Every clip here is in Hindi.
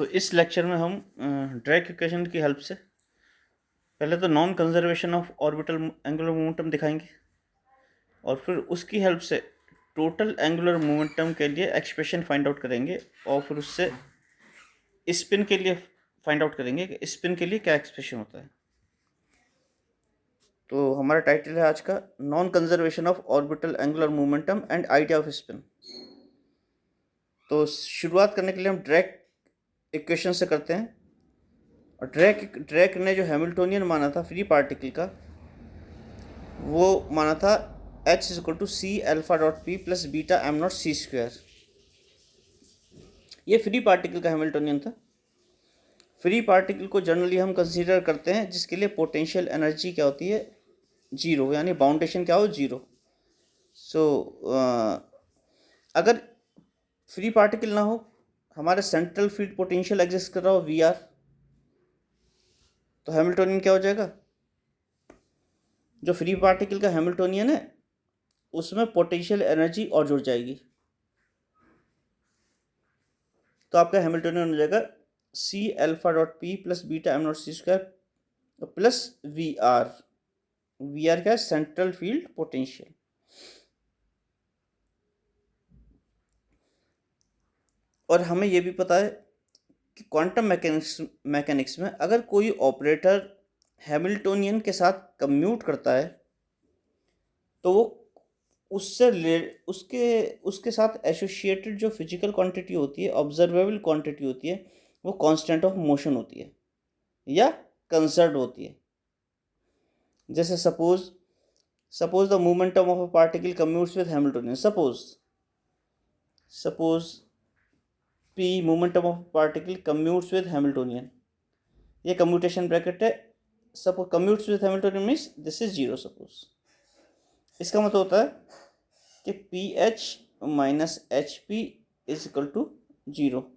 तो इस लेक्चर में हम ड्रैग इक्वेशन की हेल्प से पहले तो non conservation of orbital angular momentum दिखाएंगे और फिर उसकी हेल्प से टोटल एंगुलर मोमेंटम के लिए एक्सप्रेशन फाइंड आउट करेंगे और फिर उससे स्पिन के लिए फाइंड आउट करेंगे कि स्पिन के लिए क्या एक्सप्रेशन होता है। तो हमारा टाइटल है आज का non conservation of orbital angular momentum and idea off spin. तो शुरुआत करने के लिए हम ड्रैग इक्वेशन से करते हैं। और ड्रैक ने जो हैमिल्टोनियन माना था फ्री पार्टिकल का, वो माना था H is equal to c alpha dot P plus beta am not C square. ये फ्री पार्टिकल का हैमिल्टोनियन था। फ्री पार्टिकल को जनरली हम कंसीडर करते हैं जिसके लिए पोटेंशियल एनर्जी क्या होती है, जीरो, यानी बाउंडेशन क्या हो, जीरो। सो अगर फ्री पार्टिकल ना हो, हमारे सेंट्रल फील्ड पोटेंशियल एग्जिस्ट कर रहा हो वी आर, तो हैमिल्टोनियन क्या हो जाएगा, जो फ्री पार्टिकल का हैमिल्टोनियन है उसमें पोटेंशियल एनर्जी और जुड़ जाएगी। तो आपका हैमिल्टोनियन हो जाएगा c alpha dot P plus beta am not C square plus we r. V are क्या है, सेंट्रल फील्ड पोटेंशियल। और हमें यह भी पता है कि क्वांटम मैकेनिक्स में अगर कोई ऑपरेटर हैमिल्टोनियन के साथ कम्यूट करता है तो वो उसके साथ एसोसिएटेड जो फिजिकल क्वांटिटी होती है, ऑब्जर्वेबल क्वांटिटी होती है, वो कांस्टेंट ऑफ मोशन होती है या कंजर्व होती है। जैसे suppose the momentum of a particle commutes with Hamiltonian. Suppose P momentum of particle commutes with Hamiltonian, ये कम्यूटेशन ब्रैकेट है। Suppose commutes with Hamiltonian means this is zero. Suppose इसका मतलब होता है कि P H minus H P is equal to zero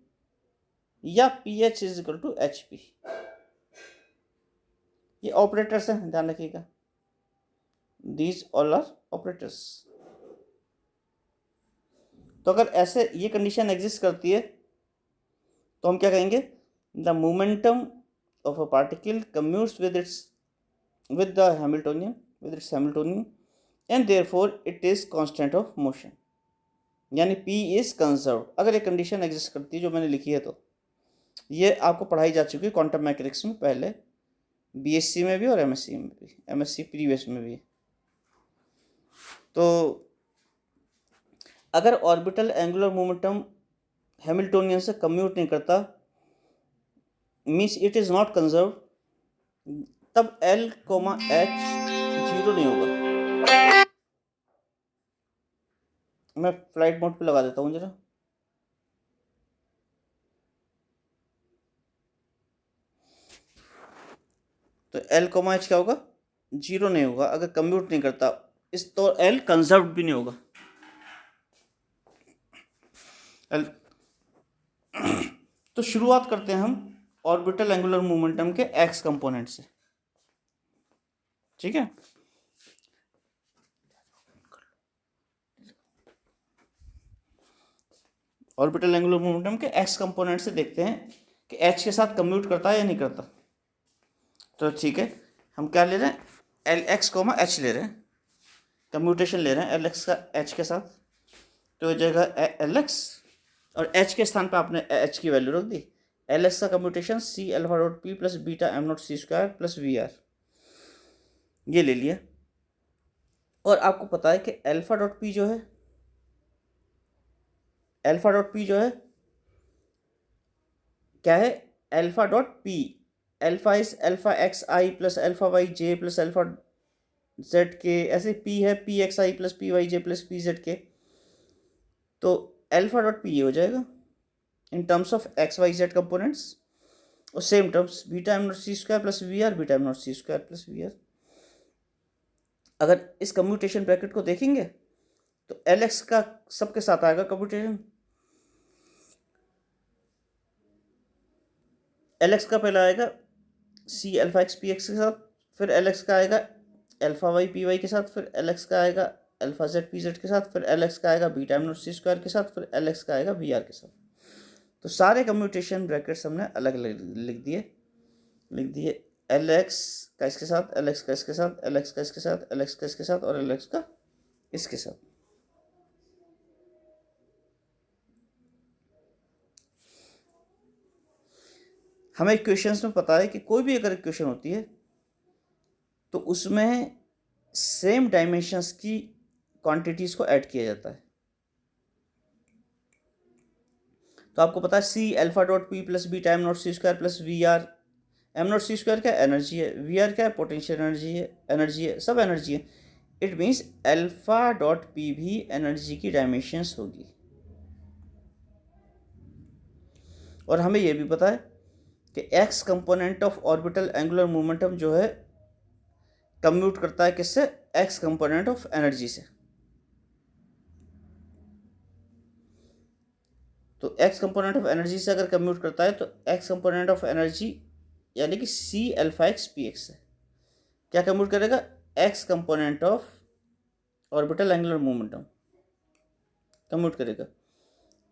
या P H is equal to H P. ये ऑपरेटर्स हैं, ध्यान रखिएगा, दीज ऑल आर ऑपरेटर्स। तो अगर ऐसे ये कंडीशन एग्जिस्ट करती है तो हम क्या कहेंगे, the momentum of a particle commutes with the Hamiltonian and therefore it is constant of motion, यानी P इज कंजर्व। अगर ये कंडीशन एग्जिस्ट करती है जो मैंने लिखी है, तो ये आपको पढ़ाई जा चुकी है क्वांटम मैकेनिक्स में, पहले बीएससी में भी और एमएससी में भी, एमएससी प्रीवियस में भी। तो अगर ऑर्बिटल एंगुलर मोमेंटम हैमिल्टोनियन से कम्यूट नहीं करता, means it is not conserve, तब L, H जीरो नहीं होगा। मैं फ्लाइट मोड पे लगा देता हूँ जरा। तो L, H क्या होगा, जीरो नहीं होगा अगर कम्यूट नहीं करता। इस तो L कंजर्व भी नहीं होगा। L तो शुरुआत करते हैं हम ऑर्बिटल एंगुलर मोमेंटम के एक्स कंपोनेंट से, ठीक है। ऑर्बिटल एंगुलर मोमेंटम के एक्स कंपोनेंट से देखते हैं कि एच के साथ कम्यूट करता है या नहीं करता। तो ठीक है, हम क्या ले रहे हैं, एल एक्स कोमा एच ले रहे हैं, कम्यूटेशन ले रहे हैं एल एक्स का एच के साथ। तो हो जाएगा एल एक्स और एच के स्थान पर आपने एच की वैल्यू रख दी। एल एक्स का commutation c alpha dot P plus beta am not C square plus we r, ये ले लिया। और आपको पता है कि अल्फा डॉट पी जो है, अल्फा डॉट पी जो है क्या है, alpha dot P, alpha is alpha X I plus alpha Y J plus alpha Z K, ऐसे पी है P X I plus P Y J plus P Z K. तो अल्फा डॉट पी ये हो जाएगा in terms of X Y Z components, और same terms beta am not C square plus we R, beta am not C square plus we R. अगर इस कम्यूटेशन ब्रैकेट को देखेंगे तो एल एक्स का सबके साथ आएगा कम्यूटेशन। एल एक्स का पहला आएगा c alpha x P x के साथ, फिर एल एक्स का आएगा अल्फा वाई पी वाई के साथ, फिर एल एक्स का आएगा अल्फा जेड पी जेड के साथ, फिर एल एक्स का आएगा beta am not C square के साथ, फिर एल एक्स का आएगा वी आर के साथ। तो सारे कम्यूटेशन ब्रैकेट्स हमने अलग अलग लिख दिए एल एक्स का इसके साथ, एल एक्स का इसके साथ, एल एक्स का इसके साथ, एल एक्स का इसके साथ और एल एक्स का इसके साथ। हमें इक्वेशंस में पता है कि कोई भी अगर इक्वेशन होती है तो उसमें सेम डायमेंशंस की क्वांटिटीज को ऐड किया जाता है। तो आपको पता है C alpha dot P plus B time not C square plus we R. M not C square क्या एनर्जी है, वी आर क्या है पोटेंशियल एनर्जी है, सब एनर्जी है। It means alpha dot P भी एनर्जी की डायमेंशंस होगी। और हमें यह भी पता है कि X component of orbital angular momentum जो है कम्यूट करता है किससे, एक्स कंपोनेंट ऑफ एनर्जी से। तो एक्स कंपोनेंट ऑफ एनर्जी से अगर कम्यूट करता है तो एक्स कंपोनेंट ऑफ एनर्जी यानी कि C alpha x P X से क्या कम्यूट करेगा, X component of orbital angular momentum commute करेगा।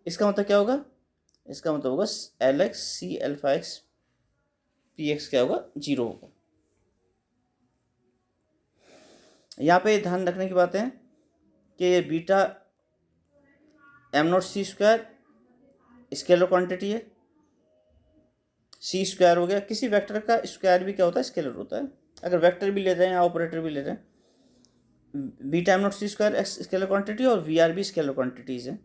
इसका मतलब क्या होगा, इसका मतलब होगा L X C alpha x P X क्या होगा, 0 होगा। यहाँ पे ध्यान रखने की बात है कि ये beta am not C square scalar quantity है, सी स्क्वायर हो गया, किसी वेक्टर का स्क्वायर भी क्या होता है, स्केलर होता है। अगर वेक्टर भी ले रहे हैं या ऑपरेटर भी ले रहे हैं, beta am not C square X scalar quantity और वी आर भी स्केलर क्वांटिटीज हैं।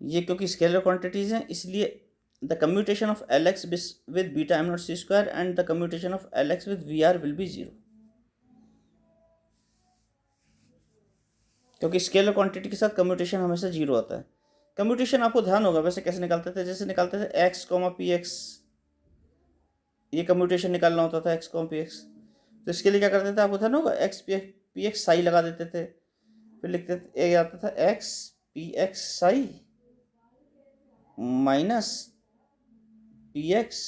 ये क्योंकि स्केलर क्वांटिटीज हैं इसलिए the commutation of L X with beta am not C square and the commutation of L X with V R will be 0, क्योंकि स्केलर क्वांटिटी के साथ कम्यूटेशन हमेशा 0 आता है। कम्यूटेशन आपको ध्यान होगा वैसे कैसे निकालते थे, जैसे निकालते थे एक्स कॉमा पी एक्स, ये कम्यूटेशन निकालना होता था एक्स कॉमा पी एक्स। तो इसके लिए क्या करते थे आपको ध्यान होगा, एक्स पी एक्स साई लगा देते थे, फिर लिखते थे आता था x P x Sai minus P x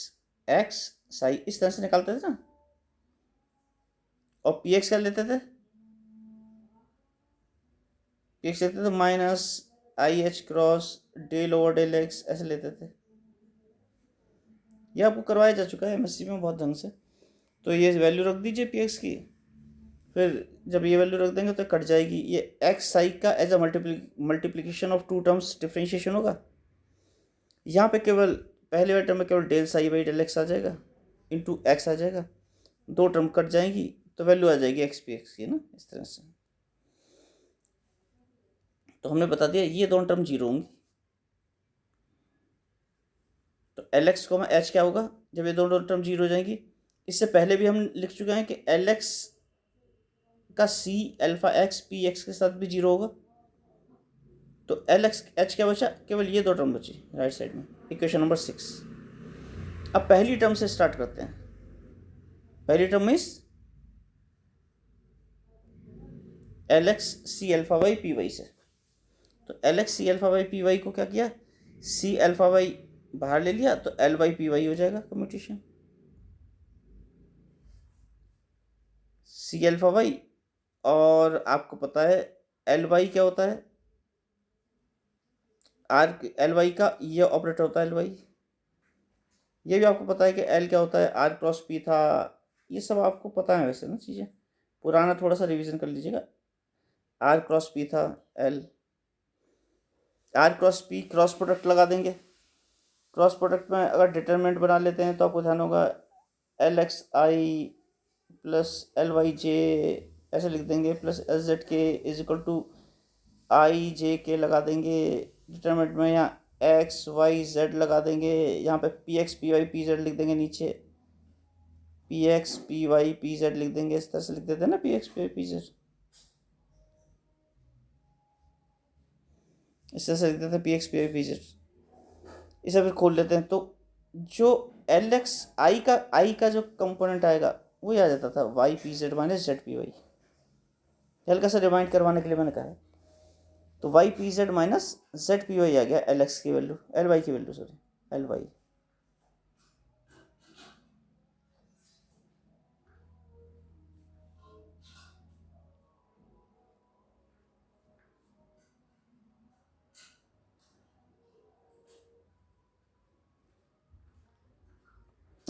x Sai, इस तरह से निकालते थे ना। और पी एक्स क्या लेते थे, पी एक्स लेते थे minus I H cross del over del X, ऐसे लेते थे। ये आपको करवाया जा चुका है एमएससी में बहुत ढंग से। तो ये वैल्यू रख दीजिए पी एक्स की, फिर जब ये वैल्यू रख देंगे तो कट जाएगी, ये एक्स साई का as a multiplication of 2 terms differentiation होगा। यहाँ पे केवल पहले वाले टर्म में केवल del psi by del X आ जाएगा, इंटू एक्स आ जाएगा, 2 टर्म कट जाएगी तो वैल्यू आ जाएगी एक्स पी एक्स की ना, इस तरह से। तो हमने बता दिया ये दोनों टर्म 0 होंगी। तो एल एक्स को एच क्या होगा जब ये दोनों टर्म 0 हो जाएंगी। इससे पहले भी हम लिख चुके हैं कि एल एक्स का C alpha x P x के साथ भी 0 होगा। तो एल एक्स एच क्या बचा, केवल ये 2 टर्म बची राइट साइड में, इक्वेशन नंबर 6। अब पहली टर्म से स्टार्ट करते हैं। पहली term means L X C alpha Y P Y से। तो L X C alpha Y P Y को क्या किया, सी अल्फा वाई बाहर ले लिया तो एल वाई पी वाई हो जाएगा कम्यूटेशन, सी अल्फा वाई। और आपको पता है एल वाई क्या होता है, आर एल वाई का ये ऑपरेटर होता है एल वाई। ये भी आपको पता है कि एल क्या होता है, आर क्रॉस पी था, ये सब आपको पता है वैसे ना चीज़ें, पुराना थोड़ा सा रिवीजन कर लीजिएगा। आर क्रॉस पी था L, R cross P cross product लगा देंगे। क्रॉस प्रोडक्ट में अगर डिटरमिनेंट बना लेते हैं तो आपको ध्यान होगा L x I plus L Y जे ऐसे लिख देंगे, प्लस एल जेड के इज इक्वल टू आई जे के लगा देंगे। डिटरमिनेंट में यहाँ एक्स वाई जेड लगा देंगे, यहाँ पे P X P Y P Z लिख देंगे, नीचे P X P Y P Z लिख देंगे। इस तरह से लिख देते हैं ना P X P Y P Z, इस तरह से लिख देते हैं P X P Y P Z. इसे फिर खोल लेते हैं तो जो एल एक्स आई का जो कंपोनेंट आएगा वो आ जाता था Y P Z minus Z P Y. हल्का सा रिमाइंड करवाने के लिए मैंने कहा है। तो Y P Z minus Z P Y आ गया एल एक्स की वैल्यू, एल वाई की वैल्यू सॉरी एल वाई।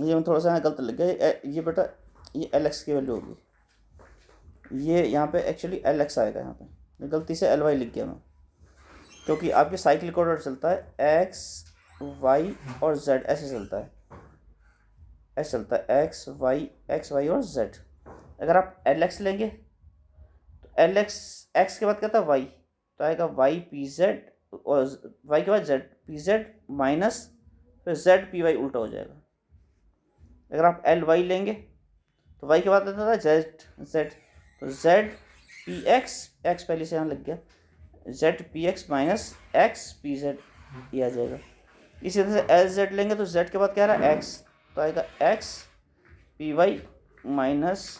ये मैं थोड़ा सा यहाँ गलत लग गया, ये बेटा ये एल एक्स की वैल्यू होगी, ये यहाँ पे एक्चुअली एल एक्स आएगा, यहाँ पे गलती से एल वाई लिख गया मैं, क्योंकि आपके साइकिल ऑर्डर चलता है एक्स वाई और जेड, ऐसे चलता है, ऐसे चलता है एक्स वाई और जेड। अगर आप एल एक्स लेंगे तो एल एक्स के बाद क्या था वाई, तो आएगा वाई पी जेड, और वाई के बाद जेड पी जेड माइनस फिर जेड पी वाई, उल्टा हो जाएगा। अगर आप एल वाई लेंगे तो वाई के बाद आता था जेड जेड, तो जेड पी एक्स पहले से यहाँ लग गया, Z P X minus X P Z, ये आ जाएगा। इसी तरह से एल जेड लेंगे तो जेड के बाद क्या रहा एक्स, तो आएगा X P Y minus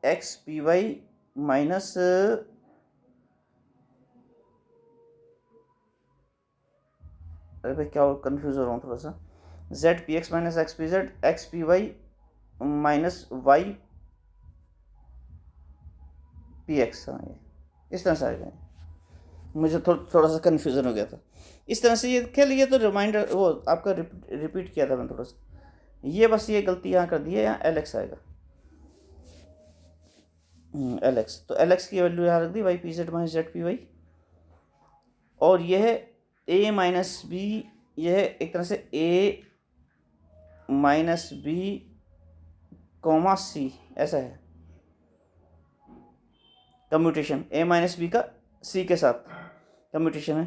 X P Y minus अरे भाई क्या कंफ्यूज हो रहा हूँ थोड़ा सा, Z P X minus X P Z, X P Y minus Y P X, हाँ ये इस तरह से आएगा, मुझे थोड़ा सा कन्फ्यूज़न हो गया था। इस तरह से ये खेल, ये तो रिमाइंडर वो आपका रिपीट किया था मैंने थोड़ा सा, ये बस ये गलती यहाँ कर दी है, यहाँ एल एक्स आएगा, एल एक्स, तो एल एक्स की वैल्यू यहाँ रख दी Y P Z minus Z P Y, और यह है ए माइनस बी, यह है एक तरह से ए माइनस बी कॉमा सी, ऐसा है कम्यूटेशन, ए माइनस बी का सी के साथ कम्यूटेशन है,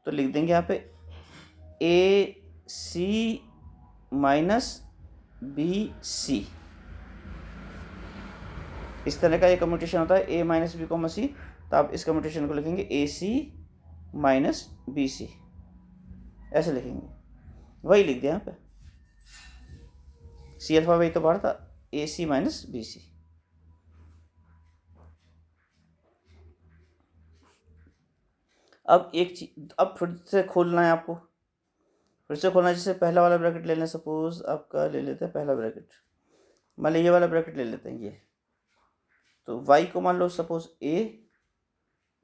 तो लिख देंगे यहाँ पे ए सी माइनस बी सी, इस तरह का ये कम्यूटेशन होता है, ए माइनस बी कॉमा सी, तो आप इस कम्यूटेशन को लिखेंगे ए सी माइनस बी सी, ऐसे लिखेंगे, वही लिख दिया यहाँ पे, सी अल्फा वही तो बाहर था, ए सी माइनस बी सी। अब एक चीज, अब फिर से खोलना है आपको, फिर से खोलना है, जैसे पहला वाला ब्रैकेट ले लें, सपोज आपका ले लेते हैं पहला ब्रैकेट, मान लीजिए ये वाला ब्रैकेट ले लेते हैं ये, तो y को मान लो सपोज a,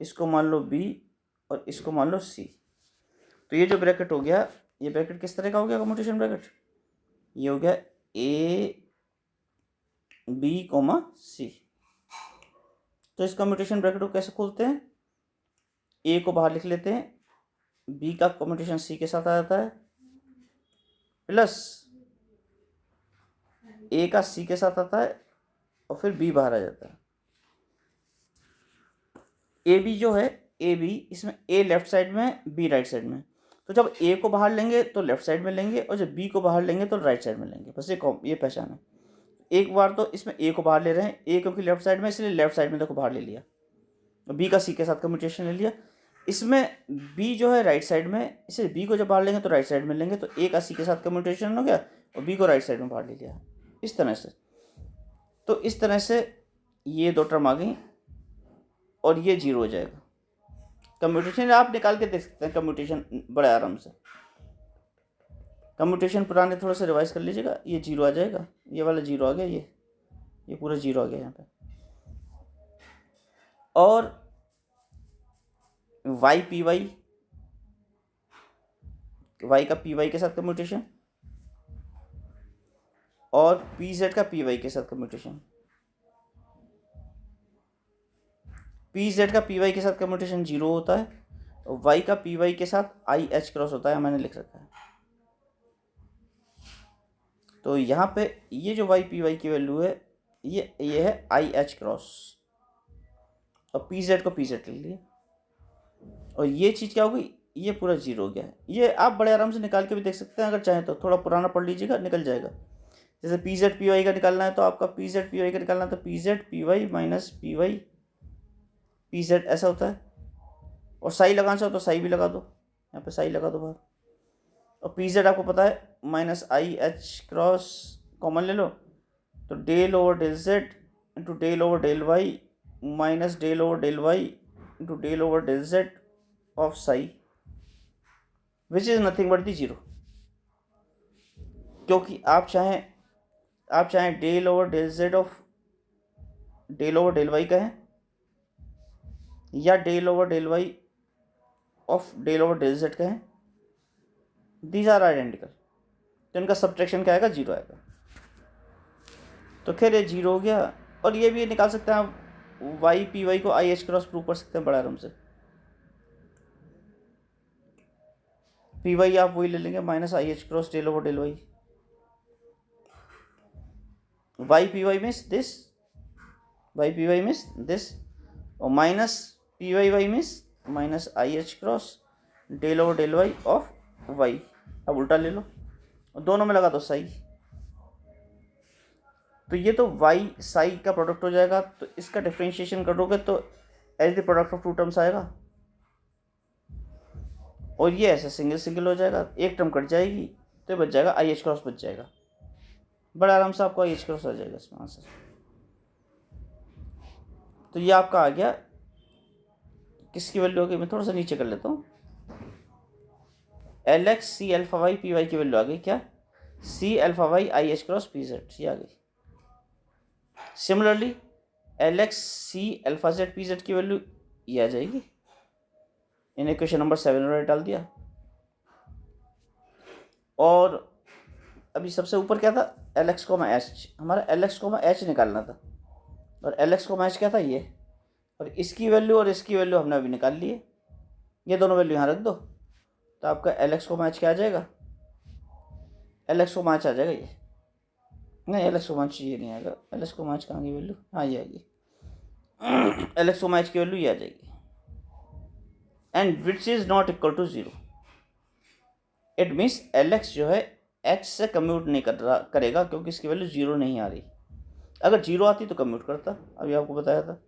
इसको मान लो b और इसको मान लो c, तो ये जो ब्रैकेट हो गया, ये ब्रैकेट किस तरह का हो गया कम्यूटेशन ब्रैकेट, ये हो गया a b कोमा c। तो इस कम्यूटेशन ब्रैकेट को कैसे खोलते हैं, a को बाहर लिख लेते हैं, b का कम्यूटेशन c के साथ आ जाता है, प्लस a का c के साथ आता है, और फिर b बाहर आ जाता है। ए बी जो है, ए बी इसमें ए लेफ्ट साइड में बी राइट साइड में, तो जब ए को बाहर लेंगे तो लेफ्ट साइड में लेंगे, और जब बी को बाहर लेंगे तो राइट साइड में लेंगे, बस ये पहचान है। एक बार तो इसमें ए को बाहर ले रहे हैं, ए क्योंकि लेफ्ट साइड में, इसलिए लेफ्ट साइड में देखो बाहर ले लिया, और बी का सी के साथ कम्यूटेशन ले लिया। इसमें बी जो है राइट साइड में, इसलिए बी को जब बाहर लेंगे तो राइट साइड में लेंगे, तो ए का सी के साथ कम्यूटेशन हो गया, और बी को राइट साइड में बाहर ले लिया, इस तरह से। तो इस तरह से ये दो टर्म आ गई, और ये जीरो हो जाएगा। कम्यूटेशन आप निकाल के देख सकते हैं, कम्यूटेशन बड़े आराम से, कम्यूटेशन पुराने थोड़ा सा रिवाइज कर लीजिएगा, ये जीरो आ जाएगा, ये वाला जीरो आ गया, ये पूरा जीरो आ गया यहाँ पे। और वाई पी वाई, वाई का पी वाई के साथ कम्यूटेशन, और पी जेड का पी वाई के साथ कम्यूटेशन, पी जेड का पी वाई के साथ कम्यूटेशन जीरो होता है, और वाई का पी वाई के साथ आई एच क्रॉस होता है, मैंने लिख रखा है। तो यहाँ पे ये जो वाई पी वाई की वैल्यू है, ये है आई एच क्रॉस, और पी जेड को पी जेड ले लिया, और ये चीज़ क्या हो गई, ये पूरा जीरो हो गया है। ये आप बड़े आराम से निकाल के भी देख सकते हैं, अगर चाहें तो थोड़ा पुराना पढ़ लीजिएगा, निकल जाएगा। जैसे पी जेड पी वाई का निकालना है, तो आपका पी जेड पी वाई का निकालना है, तो P Z P Y minus P Y P Z ऐसा होता है, और साई लगाना चाहो तो साई भी लगा दो, यहाँ पे साई लगा दो बाहर, और पी जेड आपको पता है minus I H cross common ले लो, तो del over del Z into del over del Y minus del over del Y into del over del Z of psi, which is nothing but the zero. क्योंकि आप चाहें आप चाहे del over del Z of del over del Y कहें या del over del Y of del over del Z कहें, दीज आर आइडेंटिकल, तो इनका सब्ट्रैक्शन क्या आएगा, जीरो आएगा। तो खैर ये जीरो हो गया। और ये भी निकाल सकते हैं आप, वाई पी वाई को आई एच क्रॉस प्रूव कर सकते हैं बड़ा आराम से। पी वाई आप वही ले लेंगे minus I H cross del over del Y, Y P Y means this, Y P Y means this, और minus P Y Y means minus I H cross del over del Y of Y. अब उल्टा ले लो और दोनों में लगा दो साई, तो ये तो वाई साई का प्रोडक्ट हो जाएगा। तो इसका डिफ्रेंशिएशन करोगे तो as the product of two terms आएगा, और ये ऐसे सिंगल सिंगल हो जाएगा, एक टर्म कट जाएगी तो बच जाएगा आई एच क्रॉस बच जाएगा, बड़ा आराम से आपको आई एच क्रॉस आ जाएगा इसमें आंसर। तो ये आपका आ गया, किसकी वैल्यू होगी, मैं थोड़ा सा नीचे कर लेता हूँ। L X C alpha Y P Y की वैल्यू आ गई क्या, C alpha Y I H cross P Z, ये आ गई। Similarly L X C alpha Z P Z की वैल्यू ये आ जाएगी, इन इक्वेशन नंबर 7 में डाल दिया। और अभी सबसे ऊपर क्या था, एल एक्स कोमा एच, हमारा एल एक्स कोमा एच निकालना था, और एल एक्स कोमा एच क्या था ये, और इसकी वैल्यू और इसकी वैल्यू हमने अभी निकाल ली है, ये दोनों वैल्यू यहाँ रख दो, तो आपका एल एक्स कोमा एच क्या आ जाएगा, एल एक्स कोमा एच आ जाएगा ये, नहीं एल एक्स कोमा एच ये नहीं आएगा, एल एक्स कोमा एच कहाँ की वैल्यू, हाँ ये आएगी, एल एक्स कोमा एच की वैल्यू ये आ जाएगी, and which is not equal to zero. It means L X जो है एच से कम्यूट नहीं करेगा, क्योंकि इसकी वैल्यू जीरो नहीं आ रही, अगर जीरो आती तो कम्यूट करता, अभी आपको बताया था।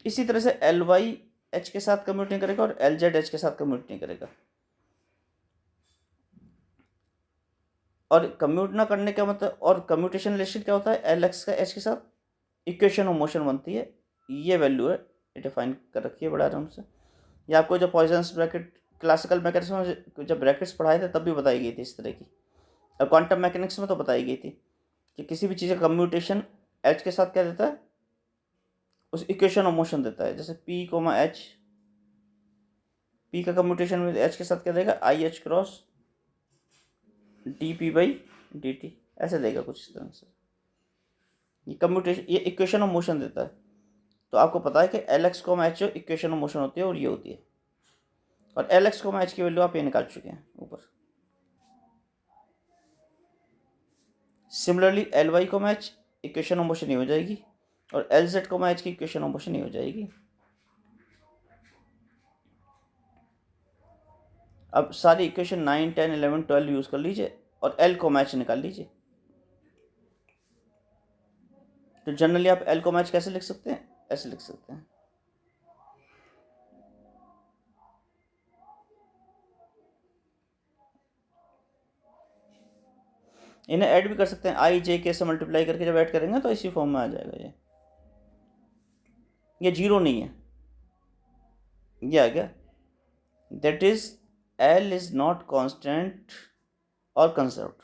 इसी तरह से एल वाई एच के साथ कम्यूट नहीं करेगा और एल जेड एच के साथ कम्यूट नहीं करेगा। और कम्यूट ना करने का मतलब, और कम्यूटेशन रिलेशन क्या होता है, एल एक्स का एच के साथ इक्वेशन ऑफ मोशन बनती है, ये वैल्यू है, डिफाइन कर रखी है बड़ा आराम से। ये आपको जो पॉइजन्स ब्रैकेट क्लासिकल मैकेनिक्स में जब ब्रैकेट्स पढ़ाए थे तब भी बताई गई थी इस तरह की, और क्वांटम मैकेनिक्स में तो बताई गई थी कि किसी भी चीज़ का कम्यूटेशन एच के साथ क्या देता है, उस इक्वेशन ऑफ मोशन देता है। जैसे पी कोमा एच, पी का कम्यूटेशन में एच के साथ क्या देगा, आई H cross D P by D T, ऐसे देगा कुछ इस तरह से। ये कम्यूटेशन, ये इक्वेशन ऑफ मोशन देता है। तो आपको पता है कि एल एक्स कोमा एच जो इक्वेशन ऑफ मोशन होती है और ये होती है, और एल एक्स कोमा एच की वैल्यू आप ये निकाल चुके हैं ऊपर। Similarly L Y comma H equation of motion नहीं हो जाएगी, और एल जेड कोमा एच की इक्वेशन ऑफ मोशन नहीं हो जाएगी। अब सारी इक्वेशन 9, 10, 11, 12 यूज़ कर लीजिए और एल को मैच निकाल लीजिए। तो जनरली आप एल को मैच कैसे लिख सकते हैं, ऐसे लिख सकते हैं, इन्हें ऐड भी कर सकते हैं, आई जे के से मल्टीप्लाई करके जब ऐड करेंगे तो इसी फॉर्म में आ जाएगा। ये जीरो नहीं है, ये आ गया, that is L is not constant और कंजर्व्ड,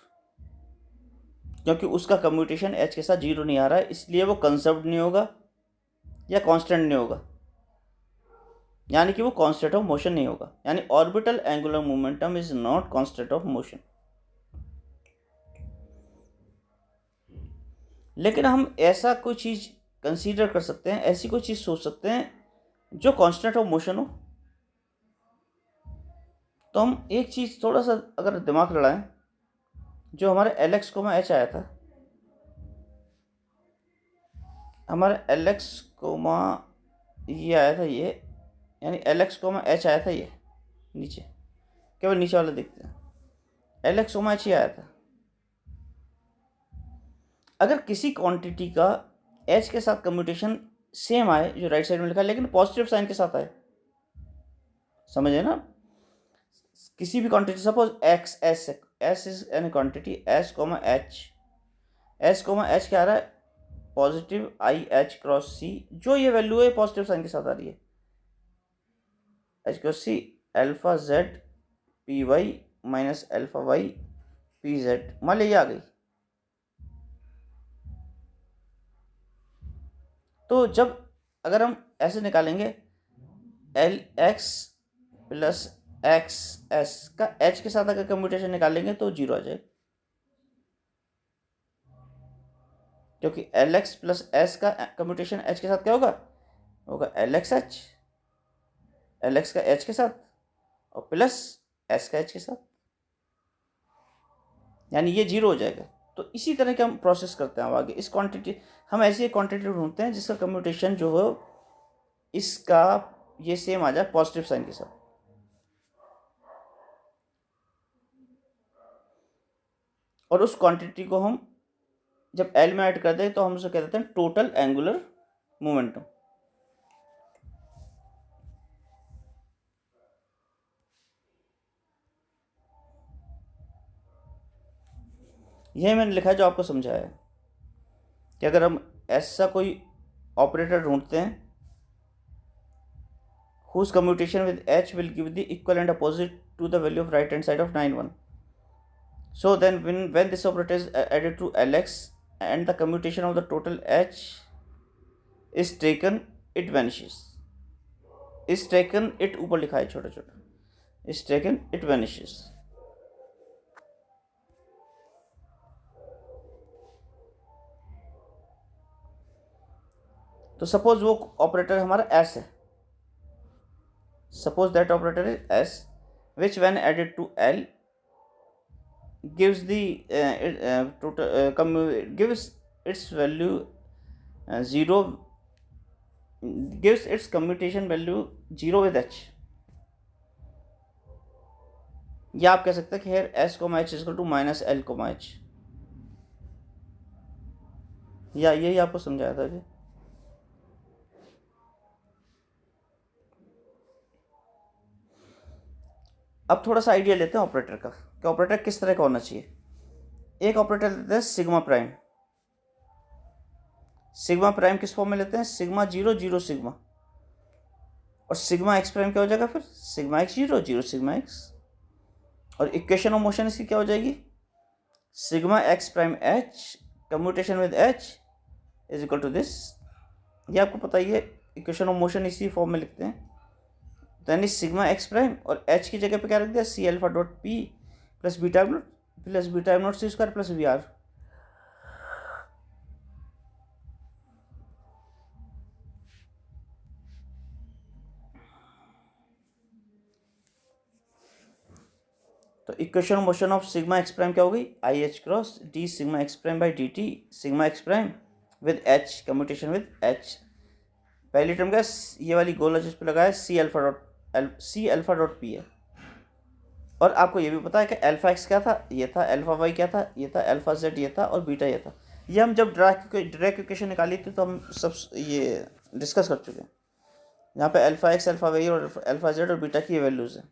क्योंकि उसका कम्यूटेशन एच के साथ जीरो नहीं आ रहा है, इसलिए वो कंजर्व्ड नहीं होगा या कांस्टेंट नहीं होगा, यानी कि वो कांस्टेंट ऑफ मोशन नहीं होगा, यानी orbital angular momentum is not constant of motion. लेकिन हम ऐसा कोई चीज़ कंसीडर कर सकते हैं, ऐसी कोई चीज़ सोच सकते हैं जो कांस्टेंट ऑफ मोशन हो। तो हम एक चीज़ थोड़ा सा अगर दिमाग लड़ाएं, जो हमारे एल एक्स कोमा एच आया था, हमारा एल एक्स कोमा ये आया था ये, यानी एल एक्स कोमा एच आया था ये नीचे, केवल नीचे वाला देखते हैं, एल एक्स कोमा एच ही आया था। अगर किसी क्वांटिटी का एच के साथ कम्यूटेशन सेम आए, जो राइट साइड में लिखा है, लेकिन पॉजिटिव साइन के साथ आए, समझे ना, किसी भी quantity, suppose X S S is an quantity S comma H क्या आ रहा है, positive I H cross C, जो ये वैल्यू है पॉजिटिव साइन के साथ आ रही है, H cross C alpha Z P Y minus alpha Y P Z, मान लीजिए आ गई। तो जब अगर हम ऐसे निकालेंगे L x plus x S का एच के साथ अगर कम्यूटेशन निकालेंगे तो जीरो आ जाएगा, क्योंकि एल एक्स प्लस एस का कम्यूटेशन एच के साथ क्या होगा L x H, L x का एच के साथ और प्लस एस का एच के साथ, यानी ये जीरो हो जाएगा। तो इसी तरह के हम प्रोसेस करते हैं। अब आगे इस क्वांटिटी, हम ऐसी एक क्वांटिटी ढूंढते हैं जिसका कम्यूटेशन जो हो इसका ये सेम आ जाए पॉजिटिव साइन के साथ। और उस क्वांटिटी को हम जब एल में ऐड कर दें तो हम उसे कह देते हैं टोटल एंगुलर मोमेंटम। यह मैंने लिखा है जो आपको समझाया है कि अगर हम ऐसा कोई ऑपरेटर ढूंढते हैं whose commutation with h will give the equal and opposite to the value of right hand side of 9 1. So then when this operator is added to Lx and the commutation of the total h is taken, it vanishes. Is taken it ऊपर लिखा है छोटा छोटा, is taken it vanishes. तो सपोज वो ऑपरेटर हमारा s है, suppose that operator is s which when added to L gives the total gives its value 0, gives its commutation value 0 with h, या आप कह सकते हैं कि here s को h equal to minus L को h, या यही आपको समझाया था अभी। अब थोड़ा सा आइडिया लेते हैं ऑपरेटर का कि ऑपरेटर किस तरह का होना चाहिए। एक ऑपरेटर लेते हैं सिग्मा प्राइम। सिग्मा प्राइम किस फॉर्म में लेते हैं, सिग्मा जीरो जीरो सिग्मा, और सिग्मा एक्स प्राइम क्या हो जाएगा फिर sigma X zero zero sigma X, और इक्वेशन ऑफ मोशन इसकी क्या हो जाएगी sigma X prime H commutation with H is equal to this. ये आपको पता ही है, इक्वेशन ऑफ मोशन इसी फॉर्म में लिखते हैं। यानी सिग्मा एक्स प्राइम और एच की जगह पे क्या रख दिया C alpha dot P plus beta am not C square plus we R. तो equation of motion of sigma X prime क्या हो गई I H cross D sigma X prime by D T sigma X prime with H commutation with H. पहली टर्म का ये वाली गोला जिस पे लगाया सी अल्फा डॉट पी है। और आपको ये भी पता है कि अल्फा एक्स क्या था ये था, अल्फा वाई क्या था ये था, अल्फा जेड ये था और बीटा ये था। ये हम जब डायरेक्ट इक्वेशन निकाली थी तो हम सब ये डिस्कस कर चुके हैं। यहाँ पे अल्फा एक्स अल्फा वाई और अल्फा जेड और बीटा की वैल्यूज़ हैं।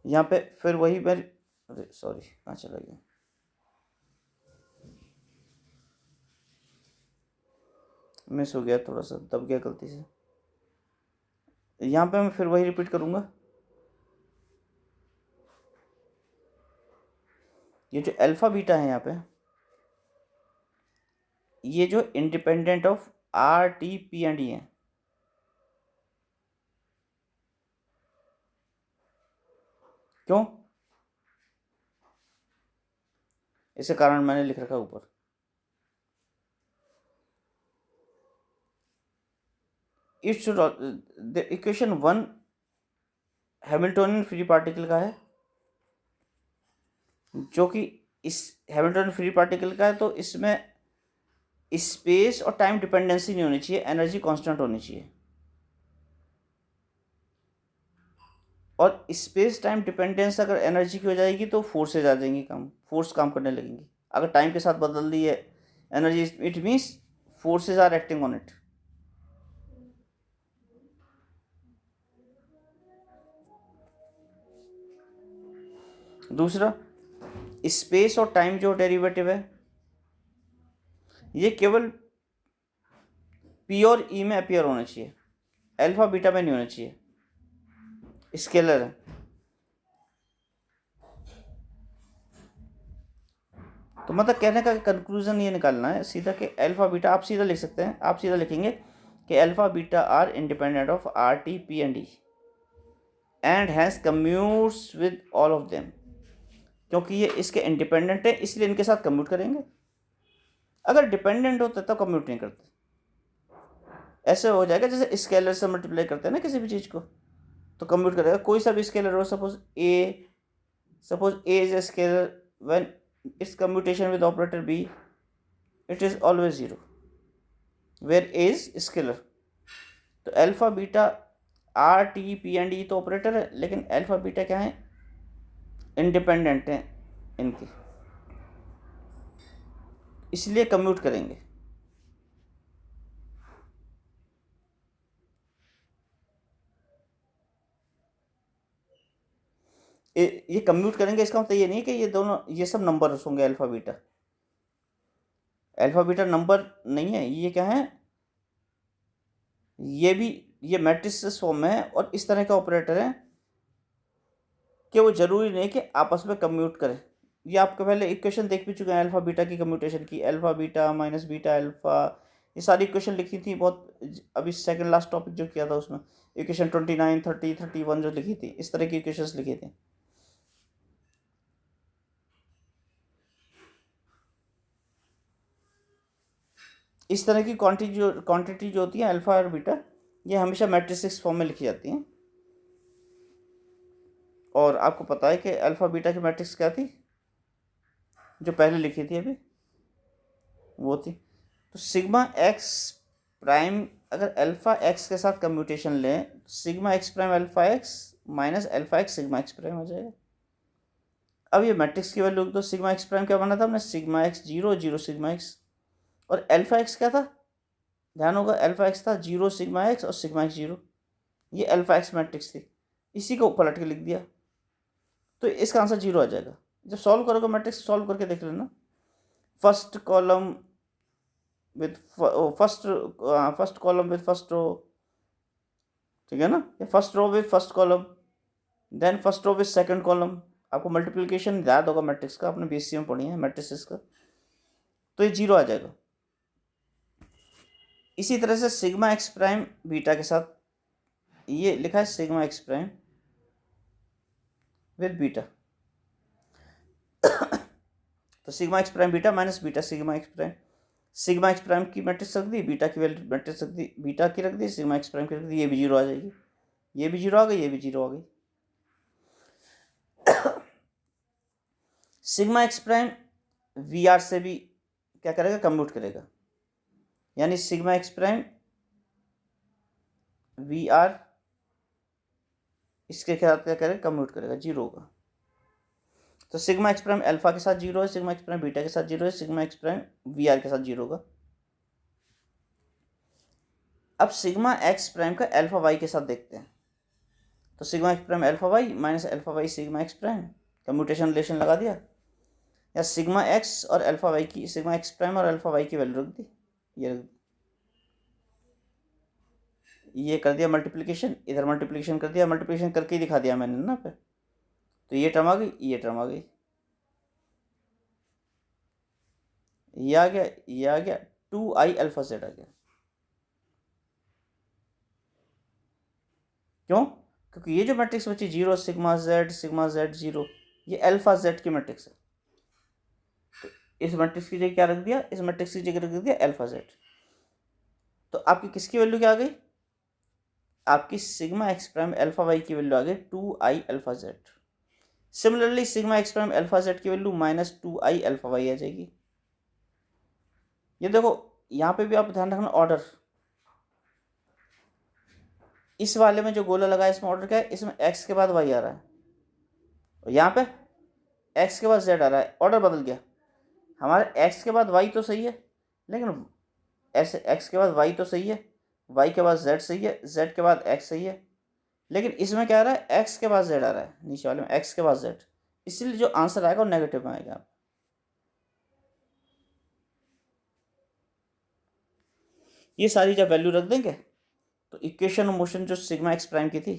यहाँ पे फिर वही मेरी अरे सॉरी कहाँ चला गया, मिस हो गया, थोड़ा सा दब गया गलती से। यहाँ पे मैं फिर वही रिपीट करूँगा, ये जो अल्फ़ा बीटा है यहाँ पे ये जो independent of R T P and E है। क्यों, इसके कारण मैंने लिख रखा ऊपर। It should the equation 1 Hamiltonian free particle का है, जो कि इस हैमिल्टोनियन फ्री पार्टिकल का है तो इसमें स्पेस और टाइम डिपेंडेंसी नहीं होनी चाहिए, एनर्जी कांस्टेंट होनी चाहिए। और स्पेस टाइम डिपेंडेंस अगर एनर्जी की हो जाएगी तो फोर्सेज आ जाएंगी, फोर्स काम करने लगेंगी। अगर टाइम के साथ बदल दी है energy it means forces are acting on it. दूसरा, स्पेस और टाइम जो डेरिवेटिव है ये केवल पी और ई में अपीयर होना चाहिए, अल्फा बीटा में नहीं होना चाहिए, स्केलर है। तो मतलब कहने का कंक्लूजन ये निकालना है सीधा कि अल्फा बीटा, आप सीधा लिख सकते हैं, आप सीधा लिखेंगे कि alpha beta are independent of R T P and E and has commutes with all of them, क्योंकि ये इसके इंडिपेंडेंट है इसलिए इनके साथ कम्यूट करेंगे। अगर डिपेंडेंट होते तो कम्यूट नहीं करते। ऐसे हो जाएगा जैसे स्केलर से मल्टीप्लाई करते हैं ना किसी भी चीज़ को, तो कम्यूट करेगा। कोई सा भी स्केलर हो, suppose A is a scalar, when it's commutation with operator B it is always zero, where A is scalar. तो alpha beta R T P and E तो ऑपरेटर है, लेकिन अल्फा बीटा क्या है, इंडिपेंडेंट है इनके, इसलिए कम्यूट करेंगे। ये कम्यूट करेंगे इसका मतलब ये नहीं कि ये दोनों, ये सब नंबर होंगे alpha beta. Alpha beta number नहीं है, ये क्या है, ये भी ये मैट्रिसेस फॉर्म में है और इस तरह का ऑपरेटर है कि वो जरूरी नहीं कि आपस में कम्यूट करें। ये आपके पहले इक्वेशन देख भी चुके हैं अल्फा बीटा की कम्यूटेशन की, alpha beta minus beta alpha, ये सारी इक्वेशन लिखी थी बहुत, अभी सेकंड लास्ट टॉपिक जो किया था उसमें इक्वेशन 29, 30, 31 जो लिखी थी, इस तरह की इक्वेशंस लिखी थी। इस तरह की क्वांटिटी जो होती है अल्फा और बीटा, ये हमेशा मैट्रिसेस फॉर्म में लिखी जाती हैं। और आपको पता है कि अल्फा बीटा की मैट्रिक्स क्या थी जो पहले लिखी थी अभी, वो थी, तो सिग्मा एक्स प्राइम, अगर अल्फा एक्स के साथ कम्यूटेशन लें तो sigma X prime alpha x minus alpha x sigma X prime हो जाएगा। अब ये मैट्रिक्स की वैल्यू, तो सिग्मा एक्स प्राइम क्या बना था हमने, sigma X zero zero sigma X, और अल्फा एक्स क्या था, ध्यान होगा अल्फा एक्स था जीरो सिग्मा एक्स और सिग्मा एक्स जीरो, ये अल्फा एक्स मैट्रिक्स थी, इसी को पलट के लिख दिया, तो इसका आंसर जीरो आ जाएगा। जब सॉल्व करोगे मैट्रिक्स, सॉल्व करके देख लेना, first column with first column with first row, ठीक है ना, first row with first column, then first row with second column. आपको मल्टीप्लिकेशन याद होगा मैट्रिक्स का, आपने बीएससी में पढ़ी है मैट्रिसेस का, तो ये जीरो आ जाएगा। इसी तरह से सिग्मा एक्स प्राइम बीटा के साथ ये लिखा है sigma X prime with beta, तो sigma X prime beta minus beta sigma X prime, sigma X prime की मैट्रिक्स रख दी, बीटा की वैल्यू मैट्रिक्स रख दी, बीटा की रख दी, सिग्मा एक्स प्राइम की रख दी, ये भी जीरो आ जाएगी, ये भी जीरो आ गई, ये भी जीरो आ गई। Sigma X prime V R से भी क्या करेगा, कम्यूट करेगा, यानी sigma X prime V R इसके साथ क्या करेगा, कम्यूट करेगा, जीरो होगा। तो सिग्मा एक्स प्राइम अल्फा के साथ जीरो है, सिग्मा एक्स प्राइम बीटा के साथ जीरो है, sigma X prime V R के साथ जीरो होगा। अब सिग्मा एक्स प्राइम का अल्फा वाई के साथ देखते हैं, तो sigma X prime alpha Y minus alpha Y sigma X prime, commutation relation लगा दिया, या सिग्मा एक्स और अल्फा वाई की, सिग्मा एक्स प्राइम और अल्फा वाई की वैल्यू रख दी, ये रख दी, ये कर दिया मल्टीप्लिकेशन, इधर मल्टीप्लिकेशन कर दिया, मल्टीप्लिकेशन करके ही दिखा दिया मैंने ना फिर, तो ये टर्म आ गई, ये टर्म आ गई, ये आ गया, ये आ गया, 2i अल्फा जेड आ गया। क्यों, क्योंकि ये जो मैट्रिक्स बची जीरो सिग्मा जेड जीरो, ये अल्फा जेड की मैट्रिक्स है, तो इस मैट्रिक्स की जगह क्या रख दिया, इस मैट्रिक्स की जगह रख दिया अल्फा जेड। तो आपकी किसकी वैल्यू क्या आ गई, आपकी sigma X prime alpha Y की वैल्यू आ गई 2i alpha Z. Similarly sigma X prime alpha Z की value minus 2i alpha Y आ जाएगी। ये देखो यहाँ पे भी आप ध्यान रखना ऑर्डर, इस वाले में जो गोला लगा है इसमें ऑर्डर क्या है, इसमें x के बाद y आ रहा है और यहाँ पे x के बाद z आ रहा है, ऑर्डर बदल गया। हमारे x के बाद y तो सही है, लेकिन ऐसे x के बाद y तो सही है, y के बाद z सही है, z के बाद x सही है, लेकिन इसमें क्या आ रहा है, x के बाद z आ रहा है, नीचे वाले में x के बाद z, इसलिए जो आंसर आएगा वो नेगेटिव में आएगा। ये सारी जब वैल्यू रख देंगे तो इक्वेशन ऑफ मोशन जो सिग्मा एक्स प्राइम की थी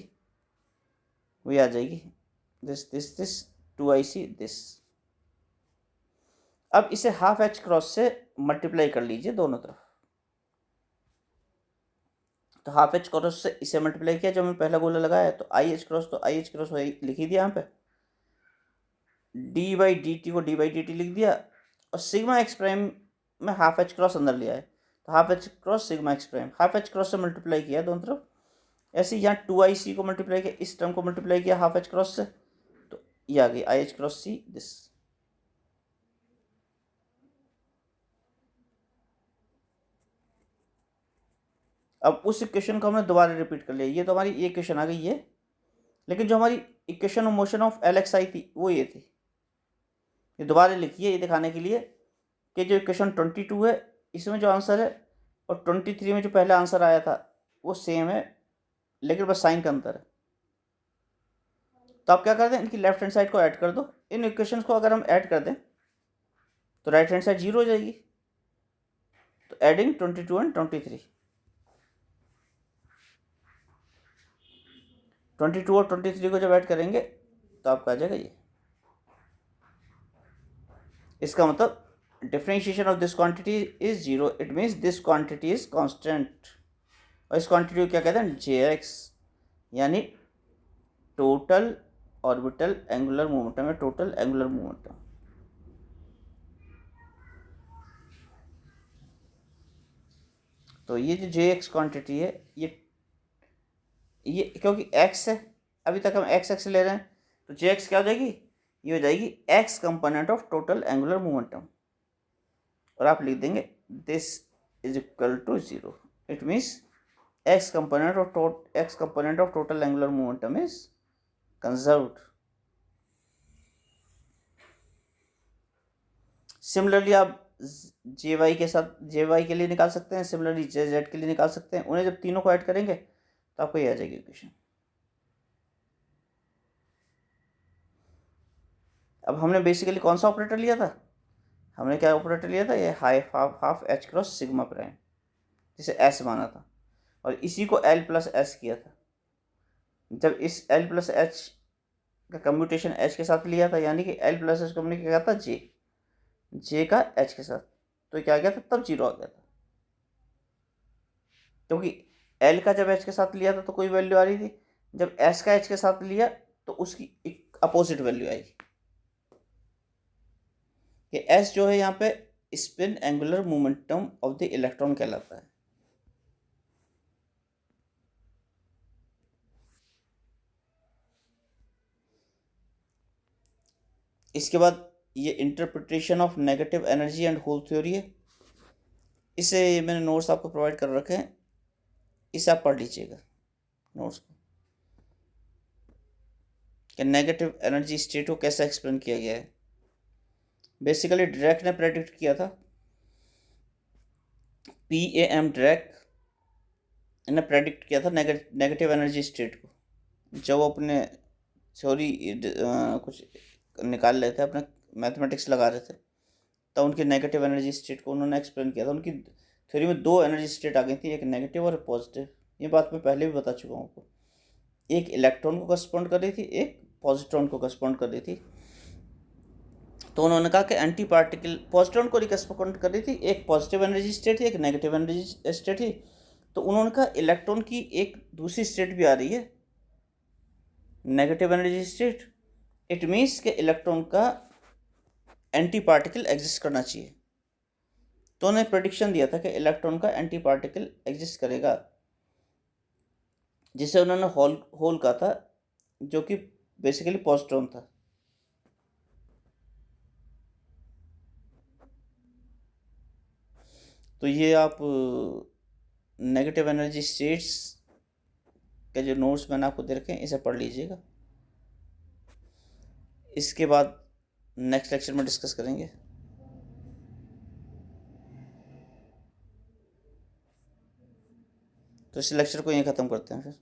वही आ जाएगी, दिस 2IC दिस। अब इसे हाफ एच क्रॉस से मल्टीप्लाई कर लीजिए दोनों तरफ। तो हाफ एच क्रॉस से इसे मल्टीप्लाई किया जो हमने पहला गोला लगाया, तो आई एच क्रॉस, तो आई एच क्रॉस लिख ही दिया यहाँ पे, डी बाई डी टी को डी बाई डी टी लिख दिया, और सिग्मा एक्स प्राइम में हाफ एच क्रॉस अंदर लिया है, तो half H cross sigma X prime, half H cross से मल्टीप्लाई किया दोनों तरफ। ऐसे यहाँ 2IC को मल्टीप्लाई किया, इस टर्म को मल्टीप्लाई किया हाफ एच क्रॉस से, तो ये आ गई I H cross see this. अब उस इक्वेशन को हमने दोबारा रिपीट कर लिया, ये तो हमारी ये इक्वेशन आ गई है, लेकिन जो हमारी equation of motion of LXI थी वो ये थी, ये दोबारा लिखिए ये दिखाने के लिए कि जो इक्वेशन 22 है इसमें जो आंसर है और 23 में जो पहला आंसर आया था वो सेम है, लेकिन बस साइन का अंतर है। तो आप क्या कर दें, इनकी लेफ्ट हैंड साइड को ऐड कर दो। इन इक्वेशंस को अगर हम ऐड कर दें तो राइट हैंड साइड 0 हो जाएगी। तो एडिंग 22 एंड 23, 22 और 23 को जब ऐड करेंगे तो आपका आ जाएगा ये। इसका मतलब differentiation of this quantity is 0, it means this quantity is constant. और इस क्वांटिटी को क्या कहते हैं, Jx, यानी टोटल ऑर्बिटल एंगुलर मोमेंटम है, टोटल एंगुलर मोमेंटम। तो ये जो Jx क्वांटिटी है ये क्योंकि x है, अभी तक हम x ले रहे हैं, तो Jx क्या हो जाएगी, ये हो जाएगी x component of total angular momentum, और आप लिख देंगे this is equal to 0, it means x component of total angular momentum is conserved. Similarly आप jy के साथ jy के लिए निकाल सकते हैं, सिमिलरली jz के लिए निकाल सकते हैं। उन्हें जब तीनों को ऐड करेंगे तो आपको ये आ जाएगी इक्वेशन। अब हमने बेसिकली कौन सा ऑपरेटर लिया था, हमने क्या ऑपरेटर लिया था, ये half H cross sigma prime, जिसे s माना था, और इसी को l प्लस एस किया था। जब इस l प्लस एच का कम्यूटेशन h के साथ लिया था, यानी कि l प्लस एच को हमने क्या था j का h के साथ, तो क्या गया था, तब 0 आ गया था, क्योंकि l का जब h के साथ लिया था तो कोई वैल्यू आ रही थी, जब s का h के साथ लिया तो उसकी एक अपोजिट वैल्यू आई। कि s जो है यहाँ पे spin angular momentum of the electron कहलाता है। इसके बाद ये interpretation of negative energy and whole theory है, इसे मैंने नोट्स आपको प्रोवाइड कर रखे हैं, इसे आप पढ़ लीजिएगा नोट्स को, कि नेगेटिव एनर्जी स्टेट को कैसे एक्सप्लेन किया गया है। बेसिकली ड्रैक ने प्रेडिक्ट किया था, PAM ड्रैक ने प्रेडिक्ट किया था नेगेटिव एनर्जी स्टेट को, जब वो अपने थ्योरी कुछ निकाल रहे थे, अपने मैथमेटिक्स लगा रहे थे, तब उनकी नेगेटिव एनर्जी स्टेट को उन्होंने एक्सप्लेन किया था। उनकी थ्योरी में 2 एनर्जी स्टेट आ गई थी, एक नेगेटिव और पॉजिटिव। ये बात मैं पहले भी बता चुका हूँ आपको, एक इलेक्ट्रॉन को करस्पॉन्ड कर रही थी, एक पॉजिट्रॉन को करस्पॉन्ड कर रही थी। तो उन्होंने कहा कि एंटी पार्टिकल पॉजिट्रॉन को रिकरस्पॉन्ड कर रही थी, एक पॉजिटिव एनर्जी स्टेट थी, एक नेगेटिव एनर्जी स्टेट थी। तो उन्होंने कहा इलेक्ट्रॉन की एक दूसरी स्टेट भी आ रही है, negative energy state, it means के इलेक्ट्रॉन का एंटी पार्टिकल एग्जिस्ट करना चाहिए। तो उन्होंने प्रेडिक्शन दिया था कि इलेक्ट्रॉन का एंटी पार्टिकल एग्जिस्ट करेगा, जिसे उन्होंने होल कहा था, जो कि बेसिकली पॉजिट्रॉन था। तो ये आप नेगेटिव एनर्जी स्टेट्स के जो नोट्स मैंने आपको दे रखे हैं इसे पढ़ लीजिएगा। इसके बाद नेक्स्ट लेक्चर में डिस्कस करेंगे। तो इस लेक्चर को यहीं ख़त्म करते हैं फिर।